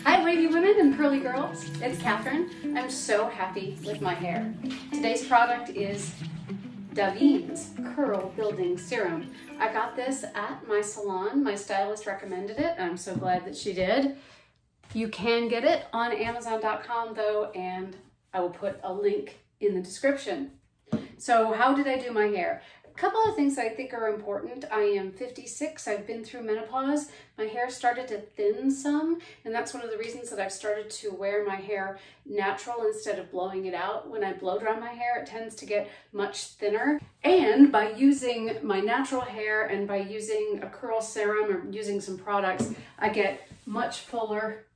Hi wavy women and curly girls, it's Catherine. I'm so happy with my hair. Today's product is Davine's Curl Building Serum. I got this at my salon. My stylist recommended it and I'm so glad that she did. You can get it on Amazon.com though, and I will put a link in the description. So how did I do my hair? A couple of things I think are important. I am 56, I've been through menopause. My hair started to thin some, and that's one of the reasons that I've started to wear my hair natural instead of blowing it out. When I blow dry my hair, it tends to get much thinner. And by using my natural hair and by using a curl serum or using some products, I get much fuller,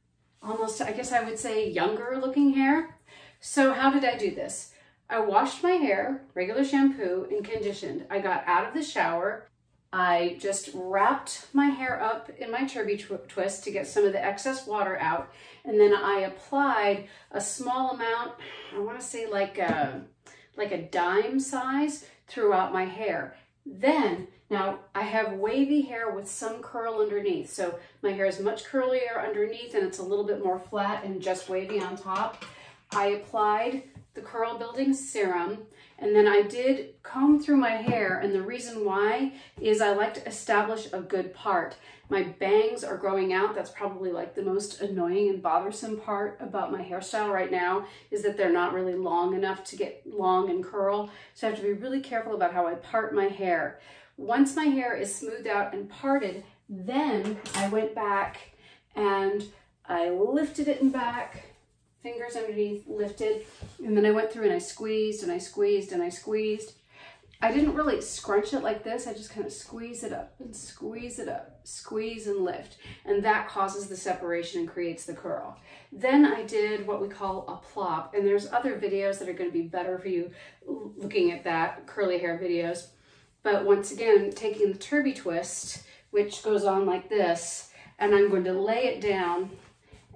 almost, I guess I would say, younger looking hair. So how did I do this? I washed my hair, regular shampoo, and conditioned. I got out of the shower. I just wrapped my hair up in my turby twist to get some of the excess water out. And then I applied a small amount, I want to say like a dime size, throughout my hair. Then, now I have wavy hair with some curl underneath. So my hair is much curlier underneath and it's a little bit more flat and just wavy on top. I applied the curl building serum, and then I did comb through my hair, and the reason why is I like to establish a good part. My bangs are growing out. That's probably like the most annoying and bothersome part about my hairstyle right now, is that they're not really long enough to get long and curl. So I have to be really careful about how I part my hair. Once my hair is smoothed out and parted, then I went back and I lifted it in back, fingers underneath, lifted, and then I went through and I squeezed and I squeezed and I squeezed. I didn't really scrunch it like this. I just kind of squeeze it up and squeeze it up, squeeze and lift, and that causes the separation and creates the curl. Then I did what we call a plop, and there's other videos that are going to be better for you looking at that, curly hair videos. But once again, taking the turby twist, which goes on like this, and I'm going to lay it down,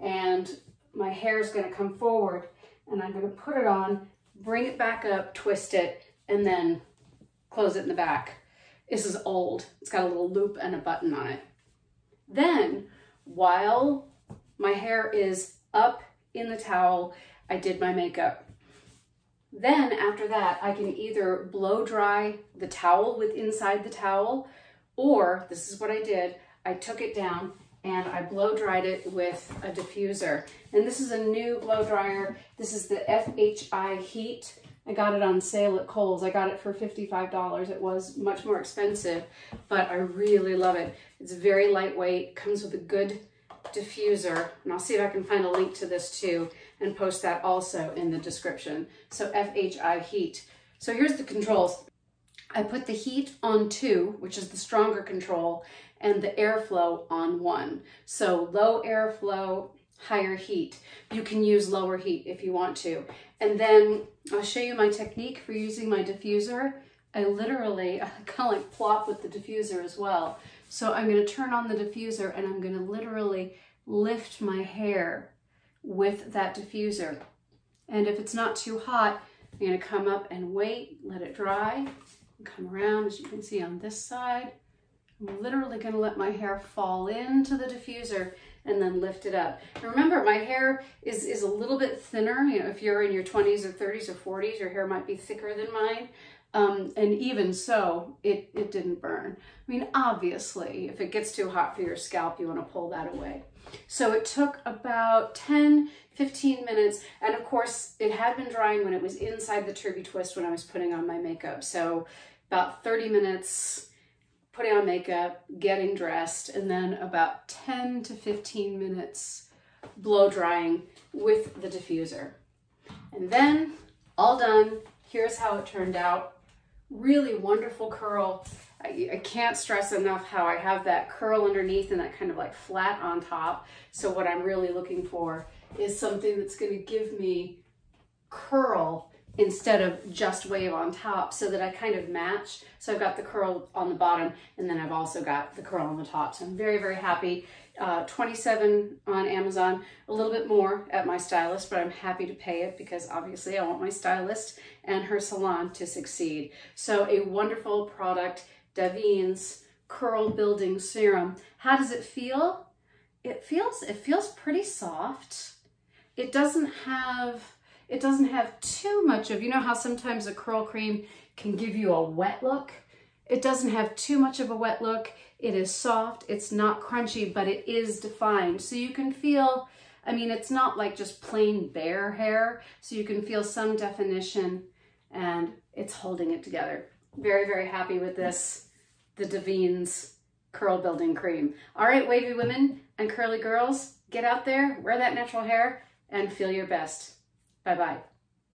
and my hair is going to come forward, and I'm going to put it on, bring it back up, twist it, and then close it in the back. This is old. It's got a little loop and a button on it. Then, while my hair is up in the towel, I did my makeup. Then, after that, I can either blow dry the towel with inside the towel, or, this is what I did, I took it down and I blow dried it with a diffuser. And this is a new blow dryer. This is the FHI Heat. I got it on sale at Kohl's. I got it for $55. It was much more expensive, but I really love it. It's very lightweight, comes with a good diffuser, and I'll see if I can find a link to this too and post that also in the description. So FHI Heat. So here's the controls. I put the heat on 2, which is the stronger control, and the airflow on 1. So low airflow, higher heat. You can use lower heat if you want to. And then I'll show you my technique for using my diffuser. I kind of like plop with the diffuser as well. So I'm going to turn on the diffuser and I'm going to literally lift my hair with that diffuser. And if it's not too hot, I'm going to come up and wait, let it dry, and come around, as you can see on this side. I'm literally going to let my hair fall into the diffuser and then lift it up. And remember, my hair is a little bit thinner. You know, if you're in your 20s or 30s or 40s, your hair might be thicker than mine. And even so, it didn't burn. I mean, obviously, if it gets too hot for your scalp, you want to pull that away. So it took about 10, 15 minutes. And of course, it had been drying when it was inside the turby twist when I was putting on my makeup. So about 30 minutes, putting on makeup, getting dressed, and then about 10 to 15 minutes blow drying with the diffuser. And then, all done. Here's how it turned out. Really wonderful curl. I can't stress enough how I have that curl underneath and that kind of like flat on top. So what I'm really looking for is something that's going to give me curl instead of just wave on top, so that I kind of match. So I've got the curl on the bottom, and then I've also got the curl on the top. So I'm very, very happy. $27 on Amazon, a little bit more at my stylist, but I'm happy to pay it because obviously I want my stylist and her salon to succeed. So a wonderful product, Davine's Curl Building Serum. How does it feel? it feels pretty soft. It doesn't have too much of, you know how sometimes a curl cream can give you a wet look? It doesn't have too much of a wet look. It is soft, it's not crunchy, but it is defined. So you can feel, I mean, it's not like just plain bare hair, so you can feel some definition and it's holding it together. Very, very happy with this, the Davine's Curl Building Cream. All right, wavy women and curly girls, get out there, wear that natural hair, and feel your best. Bye-bye.